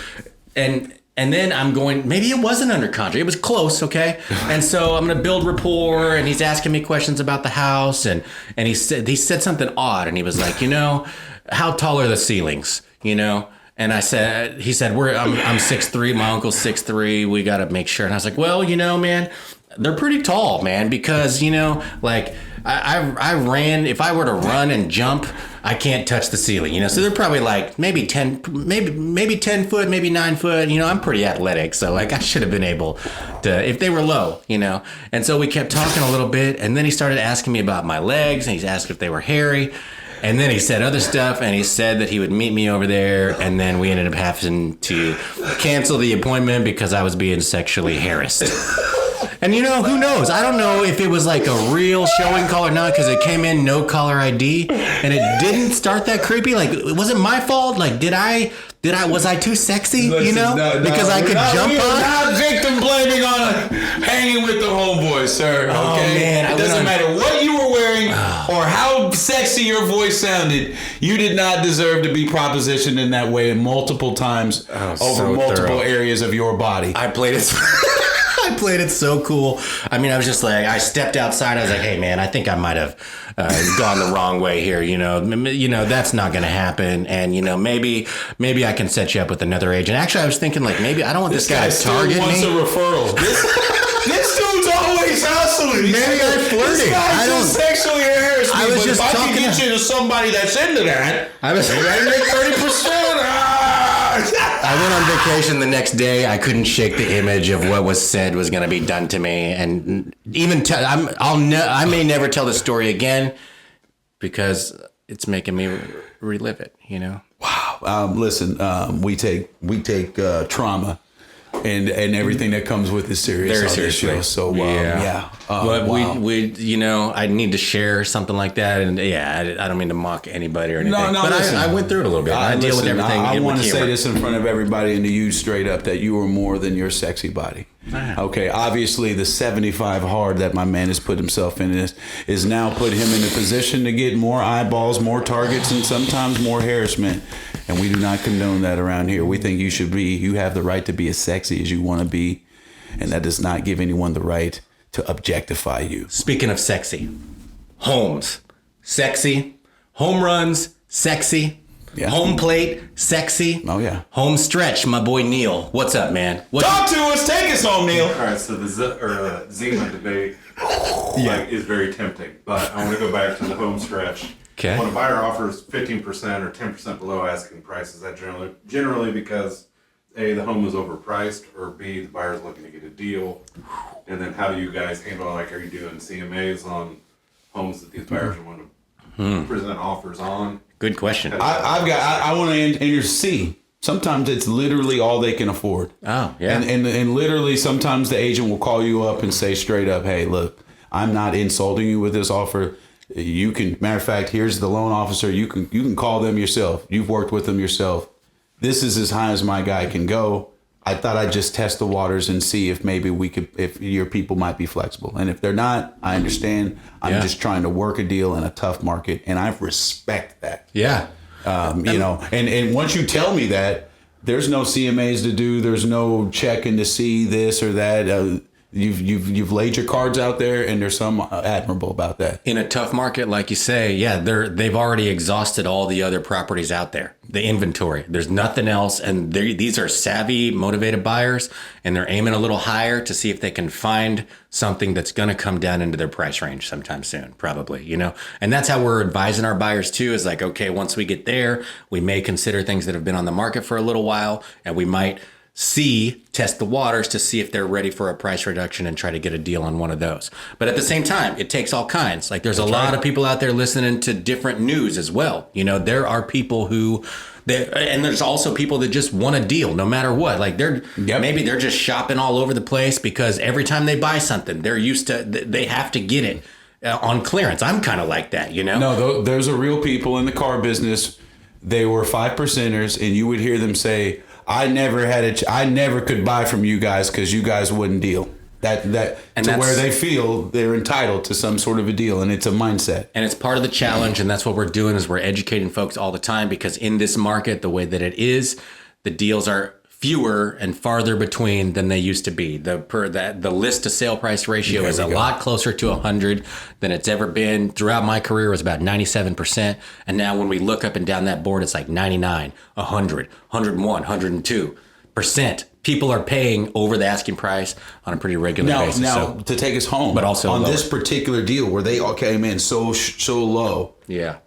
and then I'm going, maybe it wasn't under contract. It was close, okay? And so I'm going to build rapport, and he's asking me questions about the house, and he said something odd, and he was like, you know, how tall are the ceilings, you know? And he said, I'm 6'3", my uncle's 6'3", we got to make sure. And I was like, well, you know, man, they're pretty tall, man, because, you know, like I ran, if I were to run and jump, I can't touch the ceiling, you know, so they're probably like maybe 10 foot, maybe 9 foot, you know, I'm pretty athletic. So like I should have been able to, if they were low, you know, and so we kept talking a little bit, and then he started asking me about my legs, and he's asked if they were hairy. And then he said other stuff, and he said that he would meet me over there, and then we ended up having to cancel the appointment because I was being sexually harassed. And you know, who knows? I don't know if it was like a real showing call or not, because it came in no caller ID, and it didn't start that creepy. Like, was it my fault? Like, was I too sexy? You know, because I could jump on. Not victim blaming on hanging with the homeboy, sir. Okay, oh, man, it doesn't matter what you were wearing or how sexy your voice sounded. You did not deserve to be propositioned in that way multiple times over multiple areas of your body. I played it. I played it so cool. I mean, I was just like, I stepped outside. I was like, hey, man, I think I might have gone the wrong way here. You know, that's not going to happen. And, you know, maybe I can set you up with another agent. Actually, I was thinking, like, maybe I don't want this guy to target me. This guy still wants a referral. This dude's always hustling. Maybe I'm flirting. This guy just sexually harassed me. But if I can get you to somebody that's into that, I was ready to make 30%. I went on vacation the next day. I couldn't shake the image of what was said was going to be done to me, and even I may never tell the story again because it's making me relive it. You know. Wow. Listen, we take trauma and everything that comes with it very seriously. So yeah. But we you know, I need to share something like that, and I don't mean to mock anybody or anything. No, but listen, I went through it a little bit. I deal with everything. I want to say this in front of everybody and to you straight up, that you are more than your sexy body. Okay, obviously the 75 hard that my man has put himself in is now put him in a position to get more eyeballs, more targets, and sometimes more harassment. And we do not condone that around here. We think you have the right to be as sexy as you want to be, and that does not give anyone the right to objectify you. Speaking of sexy, homes, sexy, home runs, sexy. Yeah. Home plate, sexy. Oh, yeah. Home stretch, my boy Neil. What's up, man? Talk to us. Take us home, Neil. All right, so the Zima debate is very tempting, but I want to go back to the home stretch. Okay. When a buyer offers 15% or 10% below asking price, is that generally because A, the home is overpriced, or B, the buyer's looking to get a deal? And then how do you guys handle, like, are you doing CMAs on homes that these buyers want to present offers on? Good question. I want to enter C. Sometimes it's literally all they can afford. Oh, yeah. And literally sometimes the agent will call you up and say straight up, hey, look, I'm not insulting you with this offer. You can, matter of fact, here's the loan officer. You can call them yourself. You've worked with them yourself. This is as high as my guy can go. I thought I'd just test the waters and see if maybe if your people might be flexible. And if they're not, I understand. I'm just trying to work a deal in a tough market, and I respect that. Yeah. And once you tell me that, there's no CMAs to do, there's no checking to see this or that. You've laid your cards out there, and there's some admirable about that. In a tough market, like you say, they've already exhausted all the other properties out there, the inventory. There's nothing else, and these are savvy, motivated buyers, and they're aiming a little higher to see if they can find something that's going to come down into their price range sometime soon, probably. And that's how we're advising our buyers too. Is like, okay, once we get there, we may consider things that have been on the market for a little while, and we might test the waters to see if they're ready for a price reduction and try to get a deal on one of those. But at the same time, it takes all kinds. Like there's a lot of people out there listening to different news as well. There are people and there's also people that just want a deal no matter what. Like maybe they're just shopping all over the place because every time they buy something, they're used to, they have to get it on clearance. I'm kind of like that, No, those are real people in the car business. They were 5%ers, and you would hear them say, I never could buy from you guys because you guys wouldn't deal. Where they feel they're entitled to some sort of a deal, and it's a mindset. And it's part of the challenge, and that's what we're doing is we're educating folks all the time, because in this market, the way that it is, the deals are fewer and farther between than they used to be. The list to sale price ratio is a lot closer to 100 than it's ever been. Throughout my career, it was about 97%. And now when we look up and down that board, it's like 99, 100, 101, 102%. People are paying over the asking price on a pretty regular basis. Now, to take us home, but also on lower. this particular deal where they all came in so low,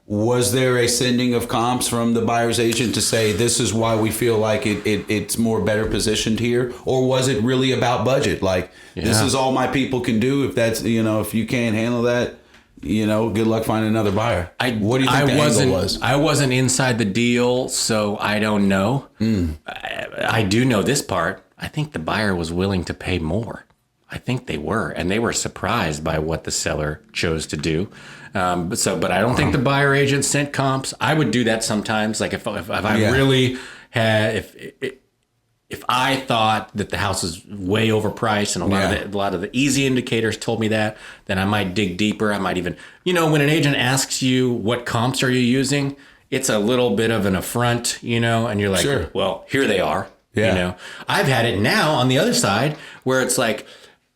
was there a sending of comps from the buyer's agent to say this is why we feel like it's more better positioned here, or was it really about budget? Like this is all my people can do. If that's if you can't handle that, good luck finding another buyer. What do you think the angle was? I wasn't inside the deal, so I don't know. I do know this part. I think the buyer was willing to pay more. I think they were, and they were surprised by what the seller chose to do. But I don't think the buyer agent sent comps. I would do that sometimes. Like if I really had, if I thought that the house is way overpriced and a lot of the easy indicators told me that, then I might dig deeper. I might even, when an agent asks you what comps are you using, it's a little bit of an affront, and you're like, well, here they are. I've had it now on the other side where it's like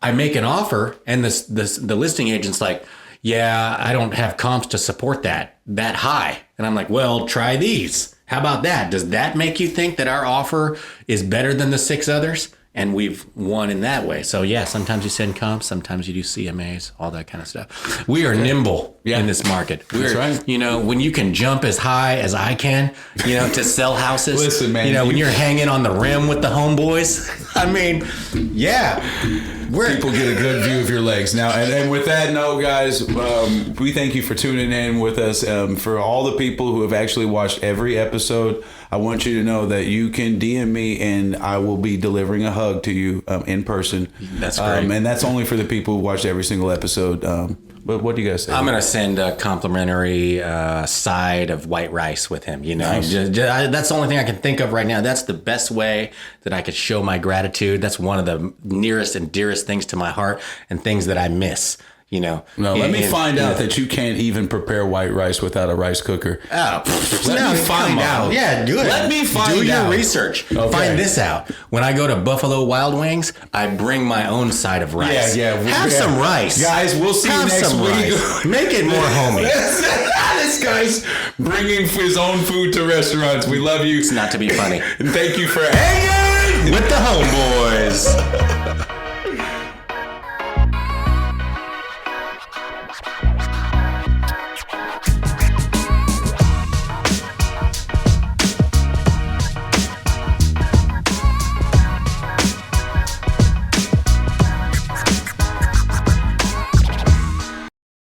I make an offer and the listing agent's like, yeah, I don't have comps to support that high. And I'm like, well, try these. How about that? Does that make you think that our offer is better than the 6 others? And we've won in that way. So sometimes you send comps, sometimes you do CMAs, all that kind of stuff. We are nimble in this market. That's right. When you can jump as high as I can, to sell houses. Listen, man. When you're hanging on the rim with the homeboys. People get a good view of your legs. Now, and with that note, guys, we thank you for tuning in with us. For all the people who have actually watched every episode, I want you to know that you can DM me and I will be delivering a hug to you in person. That's great. And that's only for the people who watched every single episode. But what do you guys say? I'm going to send a complimentary side of white rice with him. Nice. That's the only thing I can think of right now. That's the best way that I could show my gratitude. That's one of the nearest and dearest things to my heart and things that I miss. Let me find out that you can't even prepare white rice without a rice cooker. Let me find out. Yeah, do it. Let me find out. Do your research. Okay. Find this out. When I go to Buffalo Wild Wings, I bring my own side of rice. Have some rice. Guys, we'll see you next week. Rice. Make it more homey. This guy's bringing his own food to restaurants. We love you. It's not to be funny. And thank you for hanging with the homeboys.